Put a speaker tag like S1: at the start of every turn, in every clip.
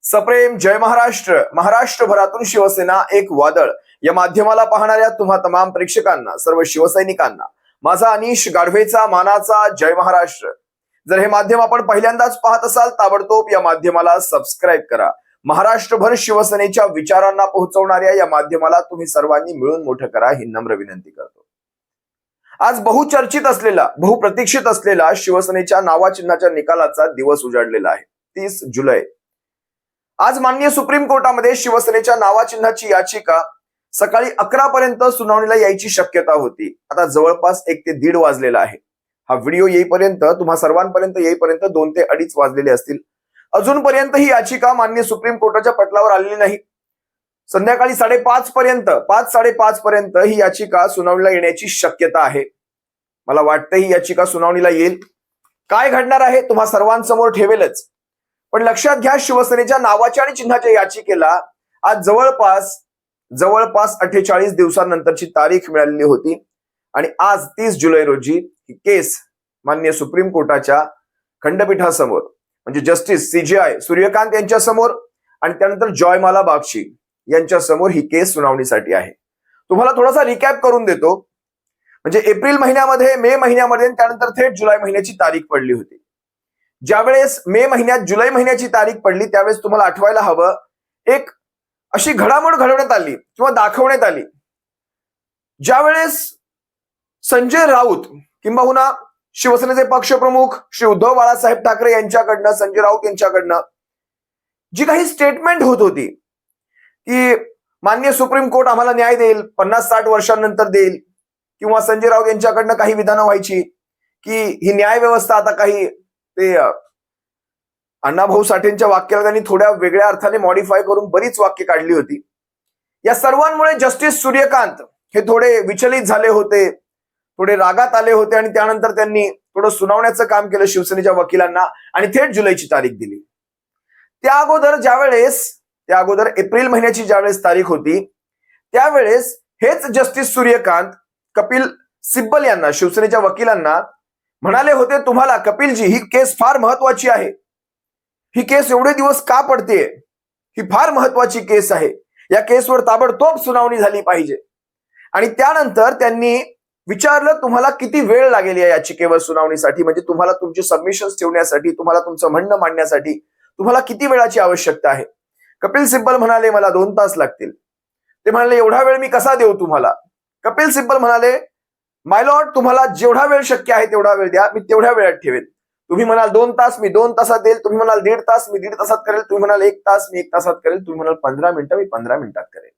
S1: सप्रेम जय महाराष्ट्र. महाराष्ट्रभरातून शिवसेना एक वादळ या माध्यमाला पाहणाऱ्या तुम्हा तमाम प्रेक्षकांना, सर्व शिवसैनिकांना माझा अनिश गाढवेचा मानाचा जय महाराष्ट्र. जर हे माध्यम आपण पहिल्यांदाच पाहत असाल, ताबडतोब या माध्यमाला सबस्क्राईब करा. महाराष्ट्रभर शिवसेनेच्या विचारांना पोहोचवणाऱ्या या माध्यमाला तुम्ही सर्वांनी मिळून मोठं करा ही नम्र विनंती करतो. आज बहुचर्चित असलेला, बहुप्रतीक्षित असलेला शिवसेनेच्या नावाचिन्हाच्या निकालाचा दिवस उजाडलेला आहे. 30 जुलै. आज माननीय सुप्रीम कोर्टामध्ये शिवसेनेच्या नावाचिन्हाची याचिका सकाळी 11 पर्यंत सुनावणीला यायची शक्यता होती. आता जवळपास 1 ते 1:30 वाजलेला आहे. हा व्हिडिओ येईपर्यंत, तुम्हा सर्वांपर्यंत येईपर्यंत 2 ते 2:30 वाजलेले असतील. अजूनपर्यंत ही याचिका माननीय सुप्रीम कोर्टाच्या पटलावर आलेली नाही. संध्याकाळी 5:30 पर्यंत, 5-5:30 पर्यंत ही याचिका सुनावणीला येण्याची शक्यता आहे. मला वाटतं ही याचिका सुनावणीला येईल. काय घडणार आहे तुम्हा सर्वांसमोर ठेवेलच. पण लक्षात घ्या, शिवसेनेच्या नावाच्या आणि चिन्हाच्या याचिकेला आज जवळपास 48 दिवसांनंतरची तारीख मिळालेली होती. आणि आज 30 जुलै रोजी ही केस माननीय सुप्रीम कोर्टाच्या खंडपीठासमोर, म्हणजे जस्टिस CJI सूर्यकांत यांच्या समोर आणि त्यानंतर जॉयमाला बागची यांच्या समोर ही केस सुनावणीसाठी आहे. तुम्हाला थोडासा रिकॅप करून देतो. म्हणजे एप्रिल महिन्यामध्ये, मे महिन्यामध्ये, त्यानंतर थेट जुलै महिन्याची तारीख पडली होती. ज्यावेळेस मे महिन्यात जुलै महिन्याची तारीख पडली, त्यावेळेस तुम्हाला आठवायला हवं, एक अशी घडामोड घडवण्यात आली किंवा दाखवण्यात आली, ज्यावेळेस संजय राऊत किंबहुना शिवसेनेचे पक्षप्रमुख श्री उद्धव बाळासाहेब ठाकरे यांच्याकडनं, संजय राऊत यांच्याकडनं जी काही स्टेटमेंट होत होती की माननीय सुप्रीम कोर्ट आम्हाला न्याय देईल, 50-60 वर्षांनंतर देईल, किंवा संजय राऊत यांच्याकडनं काही विधानं व्हायची की ही न्याय व्यवस्था आता काही, ते अण्णाभाऊ साठेंच्या वाक्याला त्यांनी थोड्या वेगळ्या अर्थाने मॉडिफाय करून बरीच वाक्य काढली होती. या सर्वांमुळे जस्टिस सूर्यकांत हे थोडे विचलित झाले होते, थोडे रागात आले होते आणि त्यानंतर त्यांनी थोडं सुनावण्याचं काम केलं शिवसेनेच्या वकिलांना आणि थेट जुलैची तारीख दिली. त्या अगोदर एप्रिल महिन्याची ज्यावेळेस तारीख होती, त्यावेळेस हेच जस्टिस सूर्यकांत कपिल सिब्बल यांना, शिवसेनेच्या वकिलांना म्हणाले होते, तुम्हाला कपिलजी ही केस फार महत्वाची आहे, ही केस एवढे दिवस का पडतेय, ही फार महत्वाची केस आहे, या केसवर ताबडतोब सुनावणी झाली पाहिजे. आणि त्यानंतर त्यांनी विचारलं, तुम्हाला किती वेळ लागेल या याचिकेवर सुनावणीसाठी, म्हणजे तुम्हाला तुमचे सबमिशन्स ठेवण्यासाठी, तुम्हाला तुमचं म्हणणं मांडण्यासाठी तुम्हाला किती वेळाची आवश्यकता आहे. कपिल सिब्बल म्हणाले, मला 2 तास लागतील. ते म्हणाले, एवढा वेळ मी कसा देऊ तुम्हाला. कपिल सिब्बल म्हणाले, माय लॉर्ड, तुम्हाला जेवढा वेळ शक्य आहे तेवढा वेळ द्या, मी तेवढ्या वेळात ठेवेन. तुम्ही म्हणाल 2 तास, मी 2 तासात देईल. तुम्ही म्हणाल 1.5 तास, मी 1.5 तासात करेल. तुम्ही म्हणाल 1 तास, मी 1 तासात करेल. तुम्ही म्हणाल 15 मिनिटं, मी 15 मिनिटात करेल.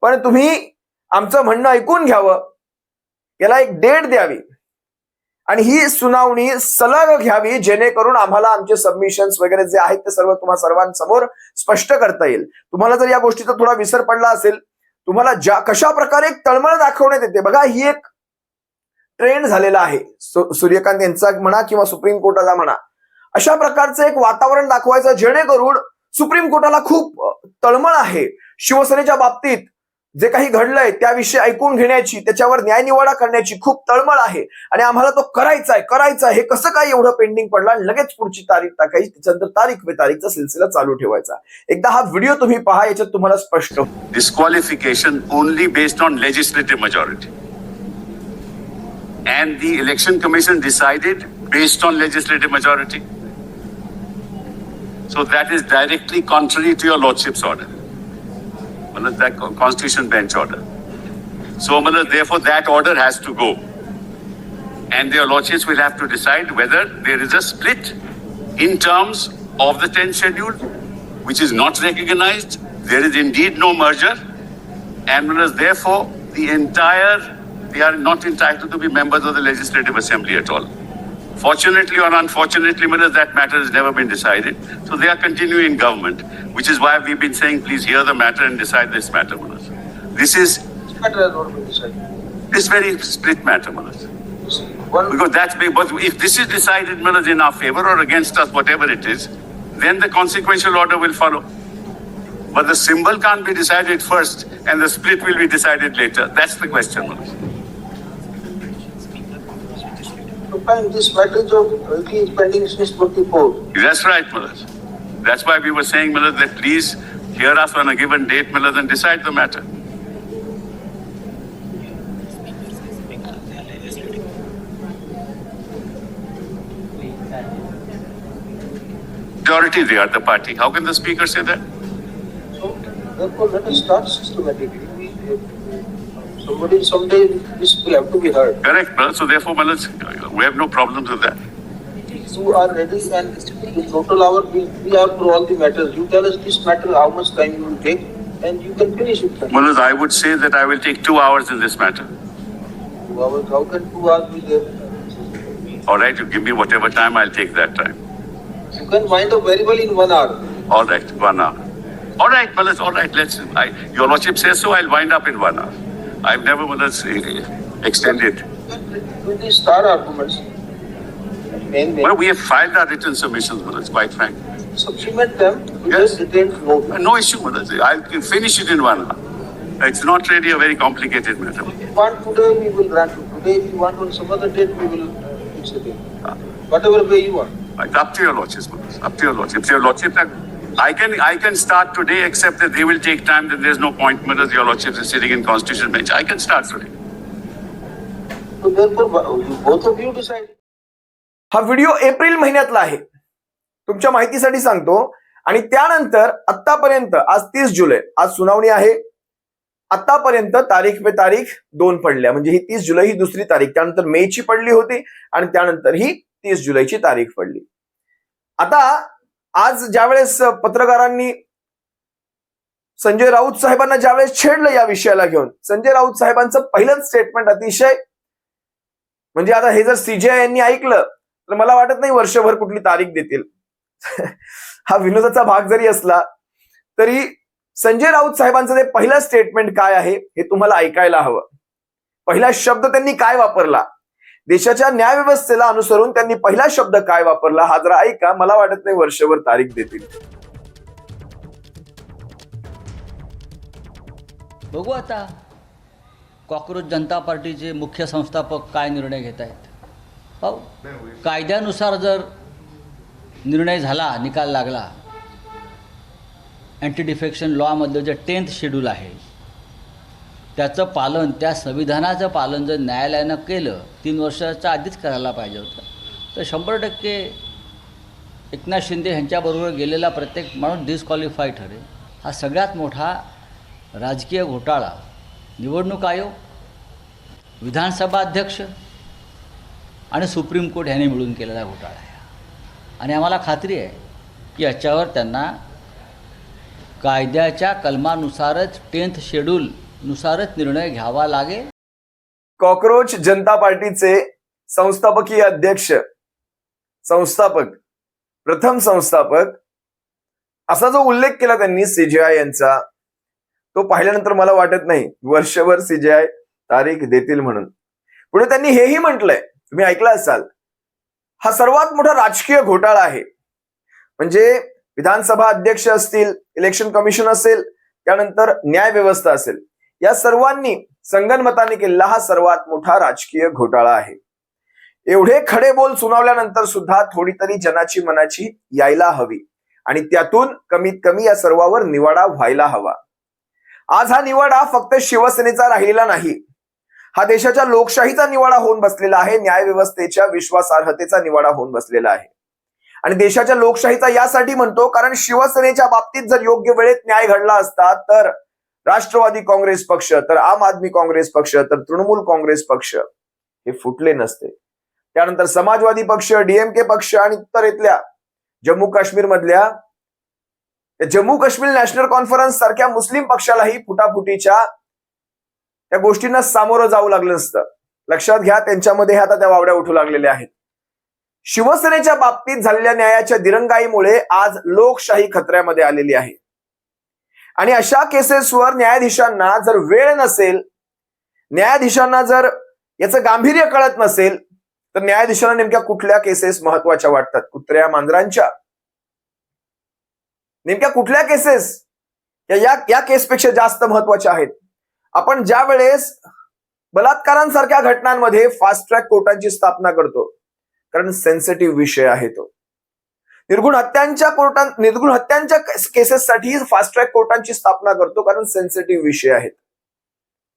S1: पण तुम्ही आमचं म्हणणं ऐकून घ्यावं, याला एक डेट द्यावी आणि ही सुनावणी सलग घ्यावी, जेणेकरून आम्हाला आमचे सबमिशन्स वगैरे जे आहेत ते सर्व तुम्हा सर्वांसमोर स्पष्ट करता येईल. तुम्हाला जर या गोष्टीचा थोडा विसर पडला असेल, तुम्हाला कशा प्रकारे एक तळमळ दाखवण्यात येते बघा, ही एक ट्रेंड झालेला आहे. सूर्यकांत यांचा म्हणा किंवा सुप्रीम कोर्टाचा म्हणा, अशा प्रकारचं एक वातावरण दाखवायचं जेणेकरून सुप्रीम कोर्टाला खूप तळमळ आहे. शिवसेनेच्या बाबतीत जे काही घडलंय त्याविषयी ऐकून घेण्याची, त्याच्यावर न्यायनिवाडा करण्याची खूप तळमळ आहे आणि आम्हाला तो करायचा आहे. हे कसं काय एवढं पेंडिंग पडला आणि लगेच पुढची तारीख टाकायची, त्याच्यानंतर तारीख पे तारीखचा सिलसिला चालू ठेवायचा. एकदा हा व्हिडिओ तुम्ही पहा, याच्यात तुम्हाला स्पष्ट.
S2: Disqualification only based on legislative majority and the election commission decided based on legislative majority, so that is directly contrary to your lordship's order, that constitution bench order. So therefore that order has to go and your lordships will have to decide whether there is a split in terms of the 10th schedule, which is not recognized. There is indeed no merger, and therefore they are not entitled to be members of the Legislative Assembly at all. Fortunately or unfortunately, that matter has never been decided. So they are continuing in government, which is why we've been saying, please hear the matter and decide this matter. This is this very split matter. Because that's big. But if this is decided in our favor or against us, whatever it is, then the consequential order will follow. But the symbol can't be decided first and the split will be decided later. That's the question.
S3: To find this matter of pending since 24.
S2: That's right, Maharaj. That's why we were saying, Milad, that please hear us on a given date, Milad, and decide the matter. Majority, they are the party. How can the speaker say that?
S3: So, therefore, let us start systematically. Somebody, someday, this will have to be heard.
S2: Correct, Milad. So therefore, Milad, we have no problems with that.
S3: You are ready, and in total hour, we are for all the matters. You tell us this matter, how much time you will take, and you can finish it.
S2: Milad, I would say that I will take 2 hours in this matter.
S3: 2 hours, how can 2 hours be there?
S2: All right, you give me whatever time, I'll take that time.
S3: You can wind up very well in 1 hour.
S2: All right, 1 hour. All right, Milad, all right, your lordship says so, I'll wind up in 1 hour. I've never, Milad, extended.
S3: With the star arguments, main,
S2: Well, we have filed our written submissions, Milad, quite frank.
S3: supplement them with
S2: Yes.
S3: a detailed note.
S2: No issue, Milad. I'll finish it in 1 hour. It's not really a very complicated matter.
S3: If you want today, we will grant you today. If you want on some other date, we will fix it in. Whatever way you want.
S2: It's up to your lordship, Milad. Up to your lordship. If your lordship, I can start today, except that they will take time. Then there's no point, Milad. Your lordship is sitting in constitutional bench. I can start today.
S3: So therefore, both of you decide.
S1: हा video April महिन्यातला आहे, तुमच्या माहितीसाठी सांगतो. आणि त्यानंतर आतापर्यंत आज 30 जुलै, आज सुनावणी आहे. आतापर्यंत तारीख पे तारीख 2 पडल्या, म्हणजे ही 30 जुलै ही दुसरी तारीख. त्यानंतर मे ची पडली होती आणि त्यानंतर ही 30 जुलैची तारीख पडली. आता आज ज्यावेळेस पत्रकारांनी संजय राऊत साहेबांना ज्यावेळेस छेडलं या विषयाला घेऊन, संजय राऊत साहेबांचं पहिलंच स्टेटमेंट अतिशय, म्हणजे आता हे जर सीजेआय यांनी ऐकलं तर मला वाटत नाही वर्षभर कुठली तारीख देतील. हा विनोदाचा भाग जरी असला तरी संजय राऊत साहेबांचं ते पहिलं स्टेटमेंट काय आहे हे तुम्हाला ऐकायला हवं. पहिला शब्द त्यांनी काय वापरला, देशाच्या न्यायव्यवस्थेला अनुसरून त्यांनी पहिला शब्द काय वापरला हा जरा ऐका. मला वाटत नाही वर्षभर तारीख देतील.
S4: बघू आता कॉक्रोच जनता पार्टीचे मुख्य संस्थापक काय निर्णय घेत आहेत. हो, कायद्यानुसार जर निर्णय झाला, निकाल लागला, अँटी डिफेक्शन लॉमधलं जे 10th शेड्यूल आहे त्याचं पालन, त्या संविधानाचं पालन जर न्यायालयानं केलं, 3 वर्षाच्या आधीच करायला पाहिजे होतं, तर 100% एकनाथ शिंदे यांच्याबरोबर गेलेला प्रत्येक माणूस डिस्क्वालिफाय ठरेल. हा सगळ्यात मोठा राजकीय घोटाळा निवडणूक आयोग, विधानसभा अध्यक्ष आणि सुप्रीम कोर्ट यांनी मिळून केलेला घोटाळा आहे. आणि आम्हाला खात्री आहे की याच्यावर त्यांना कायद्याच्या कलमानुसारच 10th शेड्यूलनुसारच निर्णय घ्यावा लागेल.
S1: कॉक्रोच जनता पार्टीचे संस्थापकीय अध्यक्ष, संस्थापक, प्रथम संस्थापक असा जो उल्लेख केला त्यांनी सीजेआय यांचा, तो पाहिल्यानंतर मला वाटत नाही वर्षभर सीजेआय तारीख देतील म्हणून. पुढे त्यांनी हेही म्हटलंय, तुम्ही ऐकलं असाल, हा सर्वात मोठा राजकीय घोटाळा आहे. म्हणजे विधानसभा अध्यक्ष असतील, इलेक्शन कमिशन असेल, त्यानंतर न्याय व्यवस्था असेल, या सर्वांनी संगनमताने केलेला हा सर्वात मोठा राजकीय घोटाळा आहे. एवढे खडे बोल सुनावल्यानंतर सुद्धा थोडी तरी जनाची मनाची यायला हवी आणि त्यातून कमीत कमी या सर्वावर निवाडा व्हायला हवा. आज हा निवाडा फक्त शिवसेनेचा राहिलेला नाही, हा देशाच्या लोकशाहीचा निवाडा होऊन बसलेला आहे, न्याय व्यवस्थेच्या विश्वासार्हतेचा निवाडा होऊन बसलेला आहे. आणि देशाच्या लोकशाहीचा यासाठी म्हणतो कारण शिवसेनेच्या बाबतीत जर योग्य वेळेत न्याय घडला असता तर राष्ट्रवादी काँग्रेस पक्ष, तर आम आदमी काँग्रेस पक्ष, तर तृणमूल काँग्रेस पक्ष हे फुटले नसते. त्यानंतर समाजवादी पक्ष, डीएमके पक्ष आणि उत्तरेतल्या जम्मू काश्मीर मधल्या जम्मू काश्मीर नॅशनल कॉन्फरन्स सारख्या मुस्लिम पक्षालाही फुटाफुटीच्या त्या गोष्टींना सामोरं जावं लागलं नसतं. लक्षात घ्या, त्यांच्यामध्ये आता त्या वावड्या उठू लागलेल्या आहेत. शिवसेनेच्या बाबतीत झालेल्या न्यायाच्या दिरंगाईमुळे आज लोकशाही खतऱ्यामध्ये आलेली आहे. आणि अशा केसेसवर न्यायाधीशांना जर वेळ नसेल, न्यायाधीशांना जर याचं गांभीर्य कळत नसेल, तर न्यायाधीशांना नेमक्या कुठल्या केसेस महत्वाच्या वाटतात? कुत्र्या मांजरांच्या? नेमक्या कुठल्या केसेस या केसपेक्षा जास्त महत्वाच्या आहेत? आपण ज्या वेळेस बलात्कारांसारख्या घटनांमध्ये फास्ट ट्रॅक कोर्टांची स्थापना करतो, कारण सेन्सिटिव्ह विषय आहे तो. निर्गुण हत्यांच्या केसेससाठी फास्ट ट्रॅक कोर्टांची स्थापना करतो, कारण सेन्सिटिव्ह विषय आहेत.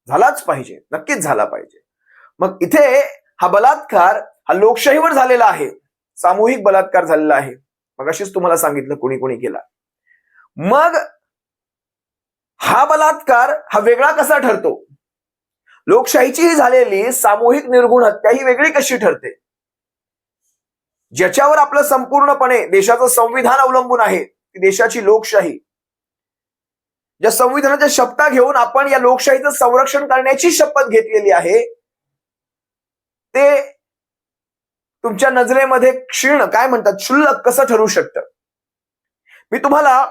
S1: झालाच पाहिजे, नक्कीच झाला पाहिजे. मग इथे हा बलात्कार हा लोकशाहीवर झालेला आहे, सामूहिक बलात्कार झालेला आहे. मग अशीच तुम्हाला सांगितलं कोणी कोणी केला. मग हा बलात्कार हा वेगळा कसा ठरतो? लोकशाहीची झालेली सामूहिक निर्गुण हत्या ही वेगळी कशी ठरते? ज्याच्यावर आपलं संपूर्णपणे देशाचं संविधान अवलंबून आहे, ती देशाची लोकशाही. ज्या संविधानाच्या शपथा घेऊन आपण या लोकशाहीचं संरक्षण करण्याची शपथ घेतलेली आहे, ते तुमच्या नजरेमध्ये क्षीण, काय म्हणतात, क्षुल्लक कसं ठरू शकतं? मी तुम्हाला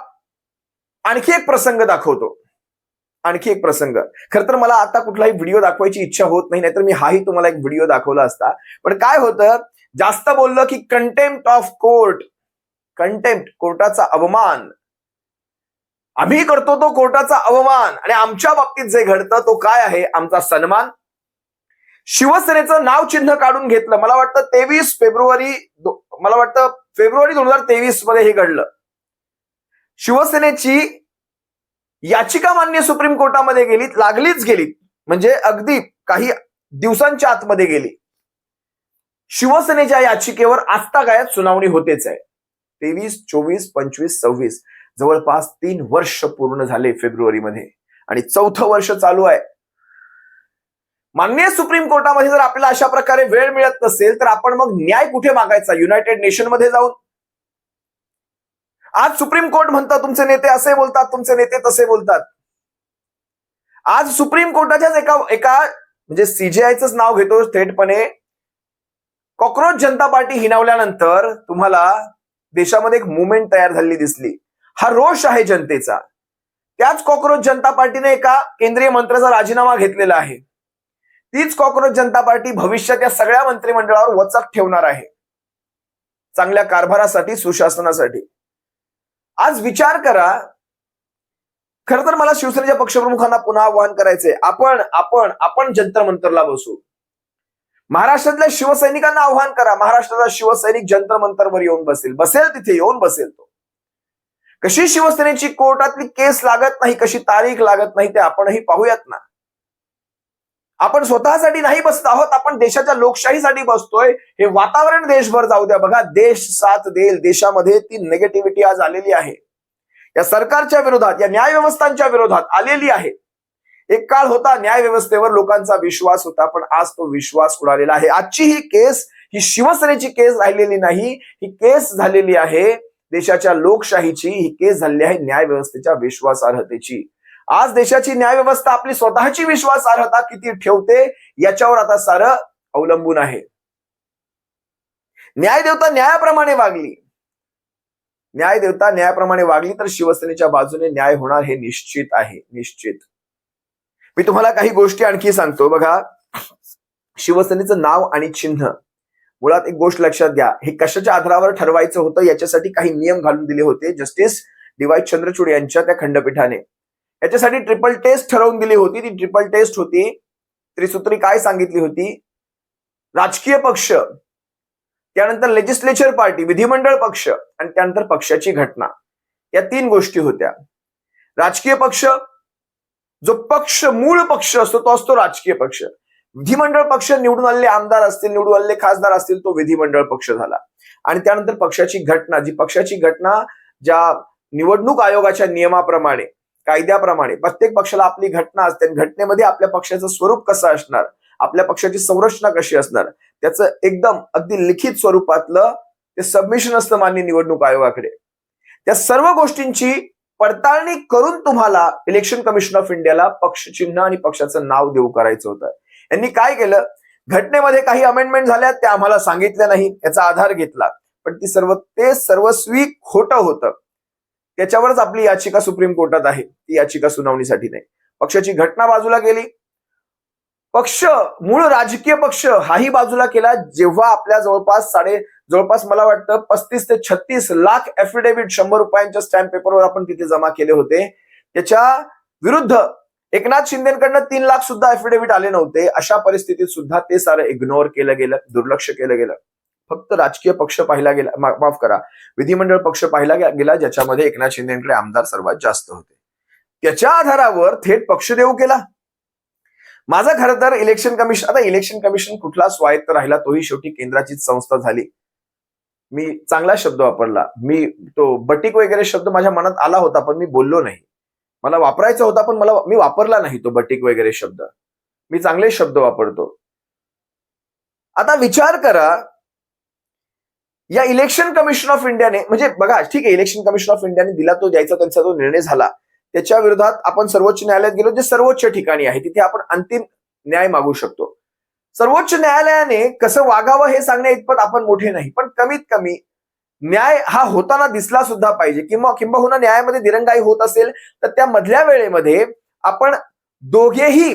S1: आणखी एक प्रसंग दाखवतो. आणखी एक प्रसंग. खरं तर मला आता कुठलाही व्हिडिओ दाखवायची इच्छा होत नाही, नाहीतर मी हाही तुम्हाला एक व्हिडिओ दाखवला असता. पण काय होतं, जास्त बोललं की कंटेम्प्ट ऑफ कोर्ट, कंटेम्प्ट, कोर्टाचा अवमान. आम्ही करतो तो कोर्टाचा अवमान, आणि आमच्या बाबतीत जे घडतं तो काय आहे, आमचा सन्मान. शिवसेनेचं नाव चिन्ह काढून घेतलं. मला वाटतं फेब्रुवारी 2023 मध्ये हे घडलं. शिवसेनेची याचिका मान्य सुप्रीम कोर्टामध्ये लागलीच गेली, म्हणजे अगदी काही दिवसांच्या आतमध्ये गेली. शिवसेनेच्या याचिकेवर आजतागायत सुनावणी होतेच आहे. 23, 24, 25, 26 जवळपास 3 वर्ष पूर्ण झाले फेब्रुवारीमध्ये, आणि 4थं वर्ष चालू आहे. माननीय सुप्रीम कोर्टामध्ये जर आपल्याला अशा प्रकारे वेळ मिळत नसेल, तर आपण मग न्याय कुठे मागायचा? युनायटेड नेशन मध्ये जाऊन. आज सुप्रीम कोर्ट म्हणतं तुमचे नेते असे बोलतात, तुमचे नेते तसे बोलतात. आज सुप्रीम कोर्टाच्याच एका म्हणजे सीजेआयचंच नाव घेतो थेटपणे, कॉक्रोच जनता पार्टी हिनावल्यानंतर तुम्हाला देशामध्ये एक मुवमेंट तयार झालेली दिसली. हा रोष आहे जनतेचा. त्याच कॉक्रोच जनता पार्टीने एका केंद्रीय मंत्र्याचा राजीनामा घेतलेला आहे. तीच कॉक्रोच जनता पार्टी भविष्यात या सगळ्या मंत्रिमंडळावर वचक ठेवणार आहे, चांगल्या कारभारासाठी, सुशासनासाठी. आज विचार करा. खरं तर मला शिवसेनेच्या पक्षप्रमुखांना पुन्हा आवाहन करायचंय, आपण जंतर मंतरला बसू. महाराष्ट्रातल्या शिवसैनिकांना आव्हान करा. महाराष्ट्राचा शिवसैनिक जंतर मंतरवर येऊन बसेल तिथे येऊन बसेल तो. कशी शिवसेनेची कोर्टातली केस लागत नाही, कशी तारीख लागत नाही, ते आपणही पाहूयात ना. आपण स्वतःसाठी नाही बसत आहोत, आपण देशाच्या लोकशाहीसाठी बसतोय. हे वातावरण देशभर जाऊ द्या. बघा, देश साथ देईल. देशामध्ये ती निगेटिव्हिटी आज आलेली आहे, या सरकारच्या विरोधात, या न्याय व्यवस्थांच्या विरोधात आलेली आहे. एक काळ होता न्याय व्यवस्थेवर लोकांचा विश्वास होता, पण आज तो विश्वास उडालेला आहे. आजची ही केस ही शिवसेनेची केस राहिलेली नाही, ही केस झालेली आहे देशाच्या लोकशाहीची. ही केस झालेली आहे न्याय व्यवस्थेच्या विश्वासार्हतेची. आज देशाची न्याय व्यवस्था आपली स्वतःची विश्वासार्हता किती ठेवते याच्यावर आता सारं अवलंबून आहे. न्यायदेवता न्यायाप्रमाणे वागली, न्यायदेवता न्यायाप्रमाणे वागली तर शिवसेनेच्या बाजूने न्याय होणार हे निश्चित आहे, निश्चित. मी तुम्हाला काही गोष्टी आणखी सांगतो. बघा, शिवसेनेचं नाव आणि चिन्ह, मुळात एक गोष्ट लक्षात घ्या, हे कशाच्या आधारावर ठरवायचं होतं याच्यासाठी काही नियम घालून दिले होते जस्टिस डी.वाय. चंद्रचूड यांच्या त्या खंडपीठाने. याच्यासाठी ट्रिपल टेस्ट ठरवून दिली होती. ती ट्रिपल टेस्ट होती, त्रिसूत्री काय सांगितली होती? राजकीय पक्ष, त्यानंतर लेजिस्लेचर पार्टी, विधिमंडळ पक्ष, आणि त्यानंतर पक्षाची घटना. या 3 गोष्टी होत्या. राजकीय पक्ष, जो पक्ष मूळ पक्ष असतो तो असतो राजकीय पक्ष. विधिमंडळ पक्ष, निवडून आलेले आमदार असतील, निवडून आलेले खासदार असतील, तो विधिमंडळ पक्ष झाला. आणि त्यानंतर पक्षाची घटना, जी पक्षाची घटना ज्या निवडणूक आयोगाच्या नियमाप्रमाणे, कायद्याप्रमाणे प्रत्येक पक्षाला आपली घटना असते. घटनेमध्ये आपल्या पक्षाचं स्वरूप कसं असणार, आपल्या पक्षाची संरचना कशी असणार, त्याचं एकदम अगदी लिखित स्वरूपातलं ते सबमिशन असतं माननीय निवडणूक आयोगाकडे. त्या सर्व गोष्टींची पडताळणी करून तुम्हाला इलेक्शन कमिशन ऑफ इंडियाला पक्ष चिन्ह आणि पक्षाचं नाव देऊ करायचं होतं. यांनी काय केलं, घटनेमध्ये काही अमेंडमेंट झाल्या त्या आम्हाला सांगितल्या नाही, याचा आधार घेतला, पण ते सर्वस्वी खोटं होतं. त्याच्यावरच आपली याचिका सुप्रीम कोर्टात आहे. ती याचिका सुनावणीसाठी नाही. पक्षाची घटना बाजूला गेली, पक्ष मूळ राजकीय पक्ष हाही बाजूला केला. जेव्हा आपल्या जवळपास मला वाटतं 35 ते 36 लाख ऍफिडेव्हिट 100 रुपयांच्या स्टॅम्प पेपरवर आपण तिथे जमा केले होते. त्याच्या विरुद्ध एकनाथ शिंदेकडनं 3 लाख सुद्धा ऍफिडेव्हिट आले नव्हते. अशा परिस्थितीत सुद्धा ते सारं इग्नोर केलं गेलं, दुर्लक्ष केलं गेलं. फक्त राजकीय पक्ष पाहिला गेला, माफ करा, विधिमंडळ पक्ष पाहिला गेला ज्याच्यामध्ये एकनाथ शिंदेकडे आमदार सर्वात जास्त होते. त्याच्या आधारावर थेट पक्ष देऊ केला. माझा खरं तर इलेक्शन कमिशन, आता इलेक्शन कमिशन कुठला स्वायत्त राहिला, तोही शेवटी केंद्राचीच संस्था झाली. मी चांगला शब्द वापरला, मी तो बटीक वगैरे शब्द माझ्या मनात आला होता पण मी बोललो नाही. मला वापरायचा होता पण मी वापरला नाही तो बटीक वगैरे शब्द. मी चांगले शब्द वापरतो. आता विचार करा, या इलेक्शन कमिशन ऑफ इंडियाने, म्हणजे बघा ठीक आहे, इलेक्शन कमिशन ऑफ इंडियाने दिला तो द्यायचा त्यांचा जो निर्णय झाला, त्याच्या विरोधात आपण सर्वोच्च न्यायालयात गेलो, जे सर्वोच्च ठिकाणी आहे, तिथे आपण अंतिम न्याय मागू शकतो. सर्वोच्च न्यायालयाने कसं वागावं हे सांगण्या इतपत आपण मोठे नाही, पण कमीत कमी न्याय हा होताना दिसला सुद्धा पाहिजे. किंबहुना न्यायामध्ये दिरंगाई होत असेल तर त्या मधल्या वेळेमध्ये आपण दोघेही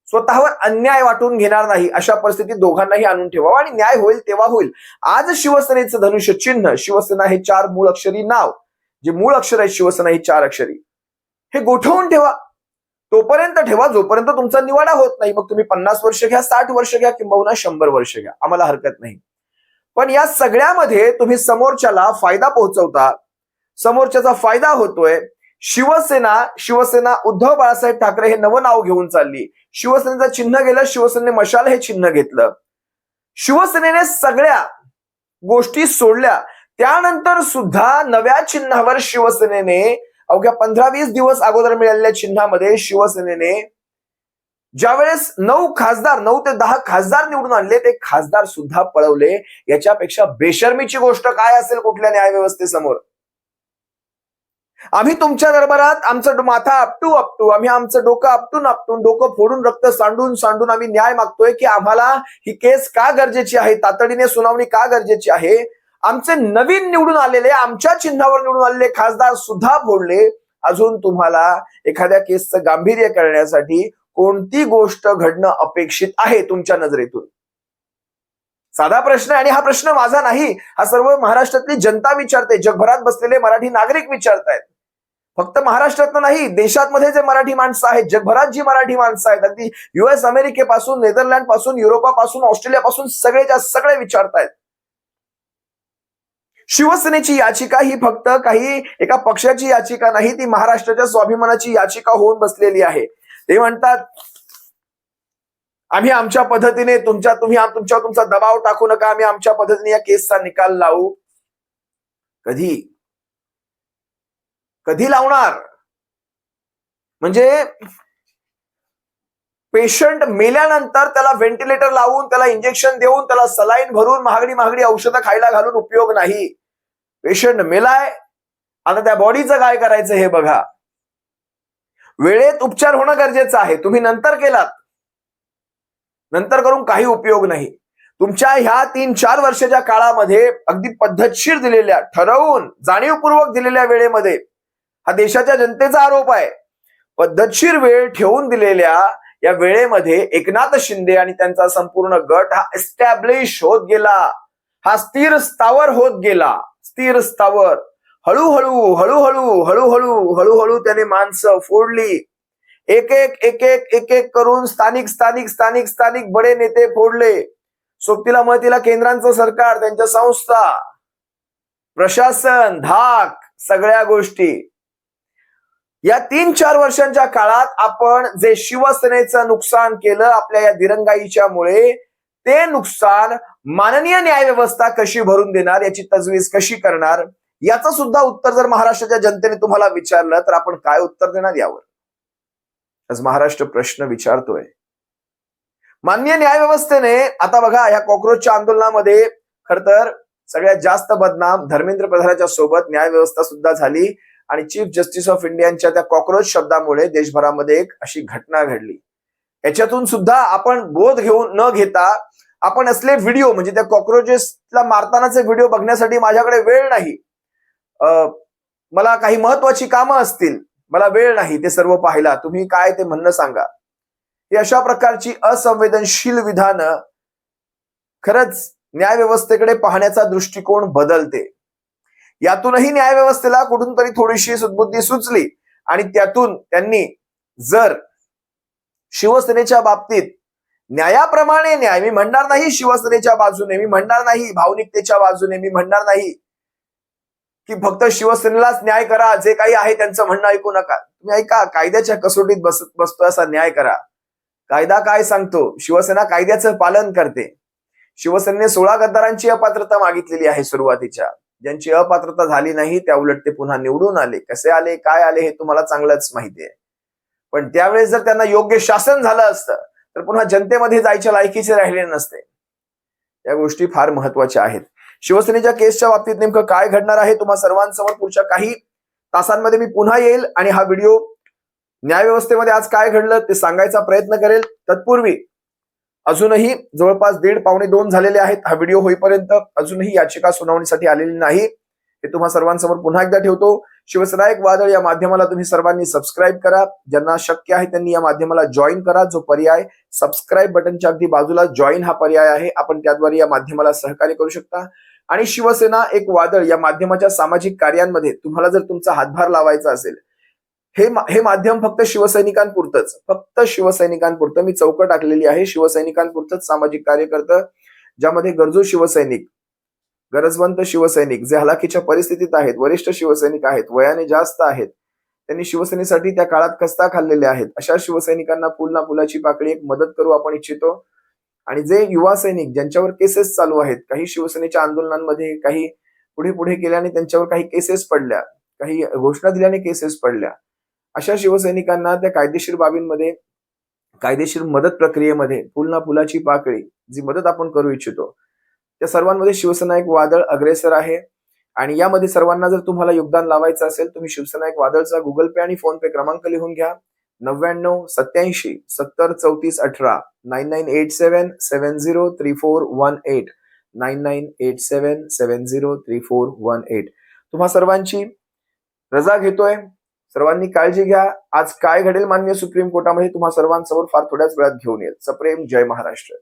S1: स्वतःवर अन्याय वाटून घेणार नाही, अशा परिस्थितीत दोघांनाही आणून ठेवावं आणि न्याय होईल तेव्हा होईल. आज शिवसेनेचं धनुष्य चिन्ह, शिवसेना हे 4 मूळ अक्षरी नाव, जे मूळ अक्षर आहे शिवसेना ही 4 अक्षरी, हे गोठवून ठेवा. तोपर्यंत ठेवा जोपर्यंत तुमचा निवाडा होत नाही. मग तुम्ही 50 वर्ष घ्या, 60 वर्ष घ्या, किंबहुना 100 वर्ष घ्या, आम्हाला हरकत नाही. पण या सगळ्यामध्ये तुम्ही समोरच्याला फायदा पोहोचवता, समोरच्याचा फायदा होतोय. शिवसेना उद्धव बाळासाहेब ठाकरे हे नवं नाव घेऊन चालली. शिवसेनेचं चिन्ह गेलं, शिवसेनेने मशाल हे चिन्ह घेतलं. शिवसेनेने सगळ्या गोष्टी सोडल्या. त्यानंतर सुद्धा नव्या चिन्हावर शिवसेनेने अवघ्या 15-20 दिवस अगोदर मिळालेल्या चिन्हामध्ये शिवसेनेने ज्यावेळेस 9 ते 10 खासदार निवडून आणले, ते खासदार सुद्धा पळवले. याच्यापेक्षा बेशर्मीची गोष्ट काय असेल कुठल्या न्यायव्यवस्थेसमोर? आम्ही तुमच्या दरबारात आमचं माथा आपटू आम्ही आमचं डोकं आपटून डोकं फोडून रक्त सांडून आम्ही न्याय मागतोय की आम्हाला ही केस का गरजेची आहे, तातडीने सुनावणी का गरजेची आहे. आमचे नवीन निवडून आलेले, आमच्या चिन्हावर निवडून आलेले खासदार सुद्धा फोडले. अजून तुम्हाला एखाद्या केसचं गांभीर्य करण्यासाठी कोणती गोष्ट घडणं अपेक्षित आहे तुमच्या नजरेतून? साधा प्रश्न आहे आणि हा प्रश्न माझा नाही, हा सर्व महाराष्ट्रातली जनता विचारते. जगभरात बसलेले मराठी नागरिक विचारतायत. फक्त महाराष्ट्रात नाही, देशातमध्ये जे मराठी माणसं आहेत, जगभरात जी मराठी माणसं आहेत, अगदी US अमेरिकेपासून, नेदरलँड पासून, युरोपापासून, ऑस्ट्रेलियापासून सगळेच्या सगळे विचारतायत. शिवसेनेची याचिका ही फक्त काही एका पक्षाची याचिका नाही, ती महाराष्ट्राच्या स्वाभिमानाची याचिका होऊन बसलेली आहे. ते म्हणतात आम्ही आमच्या पद्धतीने तुमचा दबाव टाकू नका, आम्ही आमच्या पद्धतीने या केसचा निकाल लावू. कधी लावणार? म्हणजे पेशंट मेल्यानंतर त्याला व्हेंटिलेटर लावून, त्याला इंजेक्शन देऊन, त्याला सलाईन भरून, महागडी औषधं खायला घालून उपयोग नाही. पेशंट मेलाय, आता त्या बॉडीचं काय करायचं हे बघा. वेळेत उपचार होणं गरजेचं आहे. तुम्ही नंतर केलात, नंतर करून काही उपयोग नाही. तुमच्या ह्या 3-4 वर्षाच्या काळामध्ये अगदी पद्धतशीर दिलेल्या, ठरवून जाणीवपूर्वक दिलेल्या वेळेमध्ये, हा देशाच्या जनतेचा आरोप आहे, पद्धतशीर वेळ ठेवून दिलेल्या या वेळेमध्ये एकनाथ शिंदे आणि त्यांचा संपूर्ण गट हा एस्टॅब्लिश होत गेला, हा स्थिर स्थावर होत गेला. स्थिर स्थावर. हळूहळू त्याने माणसं फोडली. एक एक करून स्थानिक बडे नेते फोडले. सोबतीला मतीला केंद्रांचं सरकार, त्यांच्या संस्था, प्रशासन, धाक, सगळ्या गोष्टी. या 3-4 वर्षांच्या काळात आपण जे शिवसेनेचं नुकसान केलं आपल्या या दिरंगाईच्या मुळे, ते नुकसान माननीय न्यायव्यवस्था कशी भरून देणार, याची तजवीज कशी करणार, याचं सुद्धा उत्तर जर महाराष्ट्राच्या जनतेने तुम्हाला विचारलं तर आपण काय उत्तर देणार यावर? आज महाराष्ट्र प्रश्न विचारतोय. माननीय न्यायव्यवस्थेने आता बघा, या कॉक्रोचच्या आंदोलनामध्ये खर तर सगळ्यात जास्त बदनाम धर्मेंद्र प्रधानाच्या सोबत न्यायव्यवस्था सुद्धा झाली आणि चीफ जस्टिस ऑफ इंडियाच्या त्या कॉक्रोच शब्दामुळे देशभरामध्ये एक अशी घटना घडली. याच्यातून सुद्धा आपण बोध घेऊन न घेता आपण असले व्हिडिओ, म्हणजे त्या कॉक्रोचेसला मारतानाचे व्हिडिओ बघण्यासाठी माझ्याकडे वेळ नाही, मला काही महत्वाची कामं असतील, मला वेळ नाही ते सर्व पाहायला, तुम्ही काय ते म्हणणं सांगा. ही अशा प्रकारची असंवेदनशील विधानं खरंच न्यायव्यवस्थेकडे पाहण्याचा दृष्टिकोन बदलते. यातूनही न्यायव्यवस्थेला कुठून तरी थोडीशी सुदबुद्धी सुचली आणि त्यातून त्यांनी जर शिवसेनेच्या बाबतीत न्यायाप्रमाणे न्याय. मी म्हणणार नाही शिवसेनेच्या बाजूने, मी म्हणणार नाही भावनिकतेच्या बाजूने, मी म्हणणार नाही की फक्त शिवसेनेलाच न्याय करा, जे काही आहे त्यांचं म्हणणं ऐकू नका. तुम्ही ऐका, कायद्याच्या कसोटीत बसतो असा न्याय करा. कायदा काय सांगतो? शिवसेना कायद्याचं पालन करते. शिवसेनेने 16 गद्दारांची अपात्रता मागितलेली आहे सुरुवातीच्या. ज्यांची अपात्रता झाली नाही त्या उलट ते पुन्हा निवडून आले. कसे आले, काय आले हे तुम्हाला चांगलंच माहिती आहे. पण त्यावेळेस जर त्यांना योग्य शासन झालं असतं तर पुन्हा जनतेमध्ये जायच्या लायकीचे राहिले नसते. या गोष्टी फार महत्वाच्या आहेत. शिवसेनेच्या केसच्या बाबतीत नेमकं काय घडणार आहे तुम्हा सर्वांसमोर पुढच्या काही तासांमध्ये मी पुन्हा येईल आणि हा व्हिडिओ न्यायव्यवस्थेमध्ये आज काय घडलं ते सांगायचा प्रयत्न करेल. तत्पूर्वी अजूनही जवळपास 1.5-2 झालेले आहेत. हा व्हिडिओ होईपर्यंत अजूनही याचिका सुनावणीसाठी आलेली नाही, हे तुम्हा सर्वांसमोर पुन्हा एकदा ठेवतो. शिवसेना एक वादळ या माध्यमाला तुम्ही सर्वांनी सबस्क्राईब करा. ज्यांना शक्य आहे त्यांनी या माध्यमाला जॉईन करा. जो पर्याय सबस्क्राईब बटनच्या अगदी बाजूला जॉईन हा पर्याय आहे, आपण त्याद्वारे या माध्यमाला सहकार्य करू शकता. आणि शिवसेना एक वादळ या माध्यमाच्या सामाजिक कार्यांमध्ये तुम्हाला जर तुमचा हातभार लावायचा असेल, हे माध्यम फक्त शिवसैनिकांपुरतच, फक्त शिवसैनिकांपुरतं मी चौकट टाकलेली आहे. शिवसैनिकांपुरतच सामाजिक कार्य करतं, ज्यामध्ये गरजू शिवसैनिक, गरजवंत शिवसैनिक जे हलाखीच्या परिस्थितीत आहेत, वरिष्ठ शिवसैनिक आहेत, वयाने जास्त आहेत, त्यांनी शिवसेनेसाठी त्या काळात कस्ता खाल्लेले आहेत, अशा शिवसैनिकांना फुल ना फुलाची पाकळी एक मदत करू आपण इच्छितो. आणि जे युवा सैनिक ज्यांच्यावर केसेस चालू आहेत, काही शिवसेनेच्या आंदोलनांमध्ये काही पुढे केल्याने त्यांच्यावर काही केसेस पडल्या, काही घोषणा दिल्याने केसेस पडल्या, अशा शिवसैनिकांना त्या कायदेशीर बाबींमध्ये, कायदेशीर मदत प्रक्रियेमध्ये फुल ना फुलाची पाकळी जी मदत आपण करू इच्छितो, त्या सर्वांमध्ये शिवसेना एक वादळ अग्रेसर आहे. आणि यामध्ये सर्वांना जर तुम्हाला योगदान लावायचं असेल, तुम्ही शिवसेना एक वादळचा गुगल पे आणि फोन पे क्रमांक लिहून घ्या. 9987 70 34 18 9987 703418 9987 703418. तुम्हा सर्वांची रजा घेतोय. सर्वांनी काळजी घ्या. आज काय घडेल माननीय सुप्रीम कोर्टामध्ये तुम्हा सर्वांसमोर फार थोड्याच वेळात घेऊन येईल. सप्रेम. जय महाराष्ट्र.